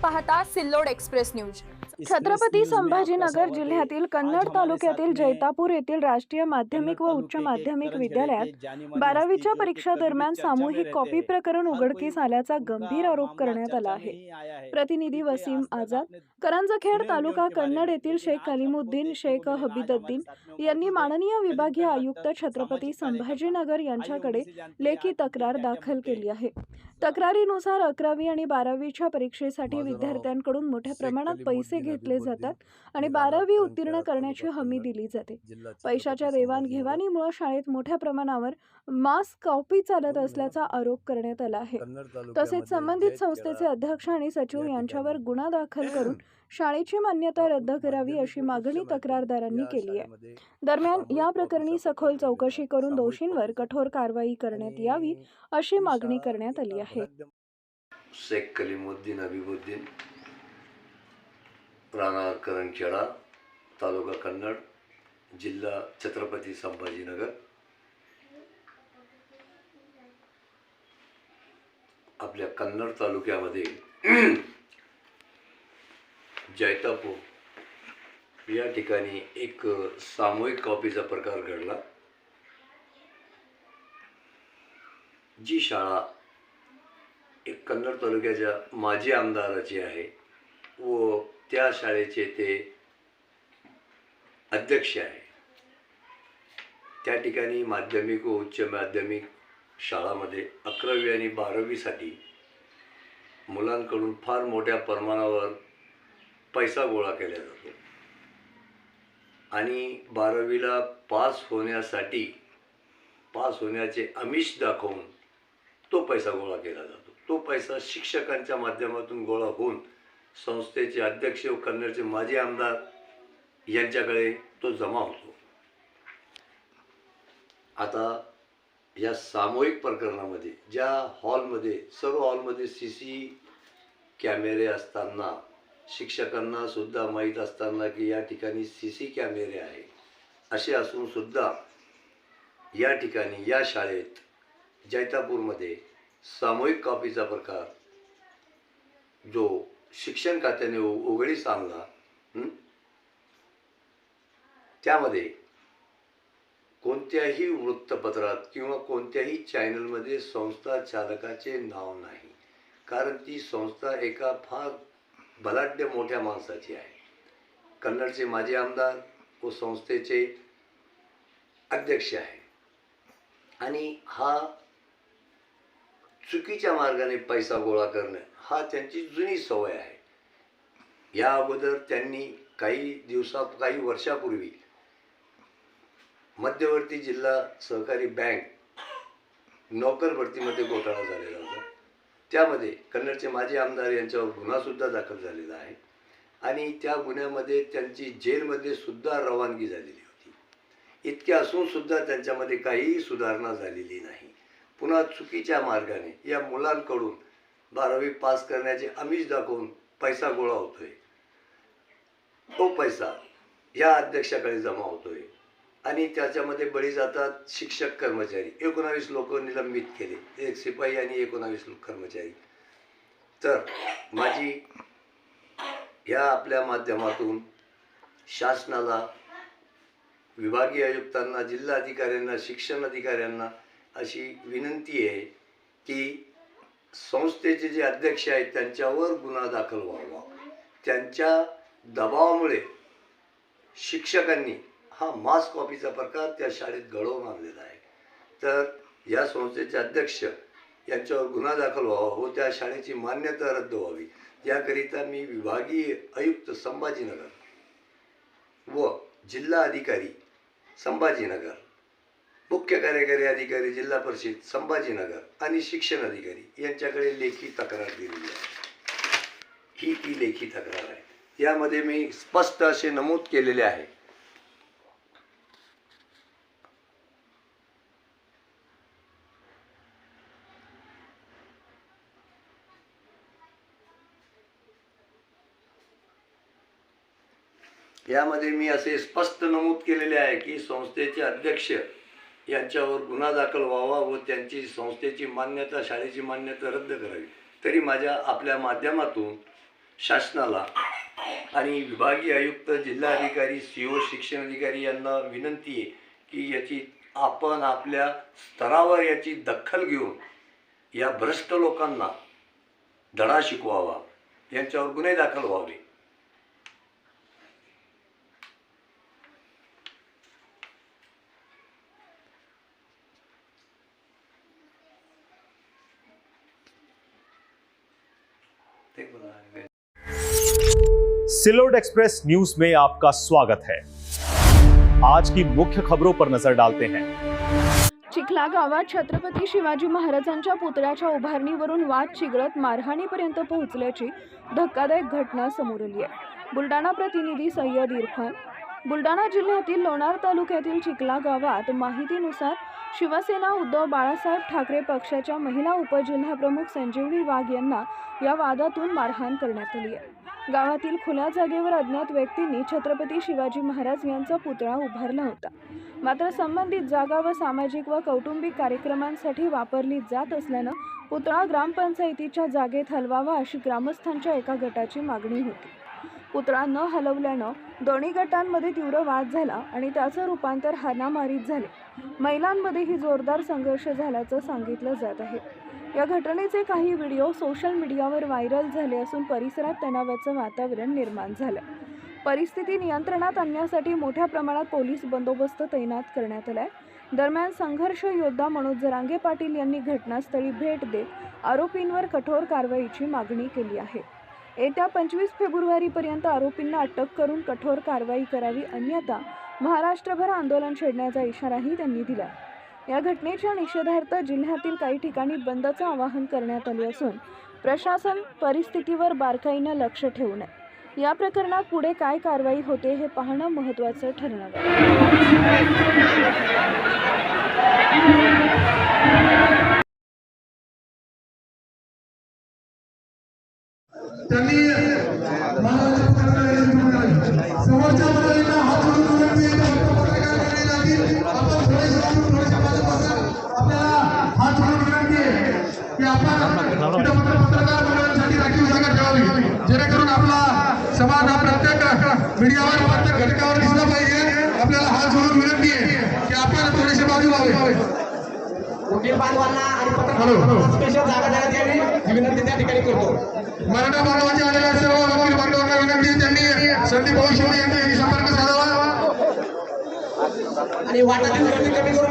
पाहता Sillod express news. Chhatrapati Sambhajinagar जिल्ह्यातील कन्नड तालुक्यातील जैतापूर येथील राष्ट्रीय माध्यमिक व उच्च माध्यमिक विद्यालयात 12वीच्या परीक्षा दरम्यान सामूहिक कॉपी प्रकरण उघडकीस आल्याचा गंभीर आरोप करण्यात आला आहे। प्रतिनिधी वसीम आझाद, करंजखेड तालुका कन्नड येथील शेख कलीमुद्दीन शेख हबीदुद्दीन यांनी माननीय विभागीय आयुक्त छत्रपती संभाजीनगर यांच्याकडे लेखी तक्रार दाखल केली आहे। तक्रारीनुसार 11वी आणि 12वीच्या परीक्षेसाठी विद्यार्थ्यांकडून मोठ्या प्रमाणात पैसे घेतले जातात आणि 12वी उत्तीर्ण करण्याची हमी दिली जाते। पैशाच्या देवाणघेवाणीमुळे शाळेत मोठ्या प्रमाणावर मास कॉपी चालत असल्याचा आरोप करण्यात आला आहे। तसेच संबंधित संस्थेचे अध्यक्ष आणि सचिव यांच्यावर गुन्हा दाखल करून शाळेची मान्यता रद्द करावी अशी मागणी तक्रारदारांनी केली आहे। दरम्यान या प्रकरणी सखोल चौकशी करून दोषींवर कठोर कारवाई करण्यात यावी अशी मागणी करण्यात आली आहे। शेख कलीमुद्दीन हबीबुद्दीन, राहणार करंजखेडा, तालुका कन्नड, जिल्हा छत्रपती संभाजीनगर। आपल्या कन्नड तालुक्यामध्ये जैतापूर या ठिकाणी एक सामूहिक कॉपीचा प्रकार घडला। जी शाळा एक कन्नड तालुक्याच्या माजी आमदाराची आहे व त्या शाळेचे ते अध्यक्ष आहे। त्या ठिकाणी माध्यमिक व उच्च माध्यमिक शाळांमध्ये 11वी आणि 12वीसाठी मुलांकडून फार मोठ्या प्रमाणावर पैसा गोळा केला जातो आणि 12वीला पास होण्याचे आमिष दाखवून तो पैसा गोळा केला जातो। तो पैसा शिक्षकांच्या माध्यमातून गोळा होऊन संस्थेचे अध्यक्ष व कन्नडचे माजी आमदार यांच्याकडे तो जमा होतो। आता या सामूहिक प्रकरणामध्ये ज्या हॉलमध्ये सर्व हॉलमध्ये सीसी कॅमेरे असताना, शिक्षकांना सुद्धा माहीत असताना की या ठिकाणी सीसी कॅमेरे आहे, असे असून सुद्धा या ठिकाणी या शाळेत जैतापूरमध्ये सामूहिक कॉपीचा प्रकार जो शिक्षण खात्याने उघडीस आणला, त्यामध्ये कोणत्याही वृत्तपत्रात किंवा कोणत्याही चॅनलमध्ये संस्था चालकाचे नाव नाही, कारण ती संस्था एका फार बलाढ्य मोठ्या माणसाची आहे। कन्नडचे माजी आमदार व संस्थेचे अध्यक्ष आहे आणि हा चुकीच्या मार्गाने पैसा गोळा करणे हा त्यांची जुनी सवय आहे। या अगोदर त्यांनी काही वर्षापूर्वी मध्यवर्ती जिल्हा सहकारी बँक नोकर भरतीमध्ये घोटाळा झालेला होता। त्यामध्ये कन्नडचे माजी आमदार यांच्यावर गुन्हासुद्धा दाखल झालेला आहे आणि त्या गुन्ह्यामध्ये त्यांची जेलमध्ये सुद्धा रवानगी झालेली होती। इतके असून सुद्धा त्यांच्यामध्ये काहीही सुधारणा झालेली नाही। पुन्हा चुकीच्या मार्गाने या मुलांकडून 12वी पास करण्याचे आमिष दाखवून पैसा गोळा होतोय। तो पैसा या अध्यक्षाकडे जमा होतोय आणि त्याच्यामध्ये बळी जातात शिक्षक कर्मचारी। 19 लोक निलंबित केले, एक शिपाई आणि 19 कर्मचारी। तर माझी या आपल्या माध्यमातून शासनाला, विभागीय आयुक्तांना, जिल्हाधिकाऱ्यांना, शिक्षण अधिकाऱ्यांना अशी विनंती आहे की संस्थेचे जे अध्यक्ष आहेत त्यांच्यावर गुन्हा दाखल व्हावा। त्यांच्या दबावामुळे शिक्षकांनी हा मास कॉपीचा प्रकार त्या शाळेत घडवून आणलेला आहे। तर या संस्थेचे अध्यक्ष यांच्यावर गुन्हा दाखल व्हावा व त्या शाळेची मान्यता रद्द व्हावी, याकरिता मी विभागीय आयुक्त संभाजीनगर व जिल्हा अधिकारी संभाजीनगर, मुख्य कार्यकारी अधिकारी जिल्हा परिषद संभाजीनगर आणि शिक्षण अधिकारी यांच्याकडे लेखी तक्रार दिलेली आहे। ही ती लेखी तक्रार आहे। यामध्ये मी स्पष्ट असे नमूद केलेले आहे की संस्थेचे अध्यक्ष यांच्यावर गुन्हा दाखल व्हावा व त्यांची संस्थेची मान्यता, शाळेची मान्यता रद्द करावी। तरी माझ्या आपल्या माध्यमातून शासनाला आणि विभागीय आयुक्त, जिल्हाधिकारी, CO, शिक्षण अधिकारी यांना विनंती आहे की याची आपण आपल्या स्तरावर याची दखल घेऊन या भ्रष्ट लोकांना धडा शिकवावा, यांच्यावर गुन्हे दाखल व्हावे. सिलोड एक्सप्रेस न्यूज में आपका स्वागत है. आज की मुख्य खबरों पर नजर डालते हैं. चिखला गावात छत्रपती शिवाजी महाराजांच्या पुतळ्याच्या उभारणीवरून वाद चिघळत मारहाणीपर्यंत पोहोचल्याची धक्कादायक घटना समोर आली आहे. बुलढाणा प्रतिनिधी सय्यद इरफान. बुलढाणा जिल्ह्यातील लोणार तालुक्यातील चिखला गावात माहितीनुसार शिवसेना उद्धव बाळासाहेब ठाकरे पक्षाच्या महिला उपजिल्हाप्रमुख संजीवनी वाघ यांना या वादातून मारहाण करण्यात आली आहे. गावातील खुल्या जागेवर अज्ञात व्यक्तींनी छत्रपती शिवाजी महाराज यांचा पुतळा उभारला होता. मात्र संबंधित जागा व सामाजिक व कौटुंबिक कार्यक्रमांसाठी वापरली जात असल्यानं पुतळा ग्रामपंचायतीच्या जागेत हलवावा अशी ग्रामस्थांच्या एका गटाची मागणी होती. पुतळा न हलवल्यानं दोन्ही गटांमध्ये तीव्र वाद झाला आणि त्याचं रूपांतर हाणामारीत झाले. महिलांमध्येही जोरदार संघर्ष झाल्याचं सांगितलं जात आहे. या घटनेचे काही व्हिडिओ सोशल मीडियावर व्हायरल झाले असून परिसरात तणावाचं वातावरण निर्माण झालं. परिस्थिती नियंत्रणात आणण्यासाठी मोठ्या प्रमाणात पोलीस बंदोबस्त तैनात करण्यात आलाय. दरम्यान संघर्ष योद्धा मनोज जरांगे पाटील यांनी घटनास्थळी भेट देत आरोपींवर कठोर कारवाईची मागणी केली आहे. येत्या 25 फेब्रुवारीपर्यंत आरोपींना अटक करून कठोर कारवाई करावी, अन्यथा महाराष्ट्रभर आंदोलन छेडण्याचा इशाराही त्यांनी दिला. या घटनेच्या निषेधार्थ जिल्ह्यातील काही ठिकाणी बंदचं आवाहन करण्यात आले असून प्रशासन परिस्थितीवर बारकाईनं लक्ष ठेवून आहे. या प्रकरणात पुढे काय कारवाई होते हे पाहणं महत्त्वाचं ठरणार जेणेकरून आपला समाज हा प्रत्येक मीडियावर प्रत्येक घटकावर दिसला पाहिजे. आपल्याला हात जोडून विनंती आहे की आपण थोडेसे बाजू व्हावे. वकील बांधवांना आणि पत्रकारांना स्पेशल जागा देण्यात यावी ही विनंती त्या ठिकाणी करतो. मराठा बांधवांच्या आलेल्या सर्व वकील बांधवांना विनंती आहे त्यांनी संदीप भाऊ शिंदे यांच्याशी संपर्क साधावा आणि वाटातील गर्दी कमी करून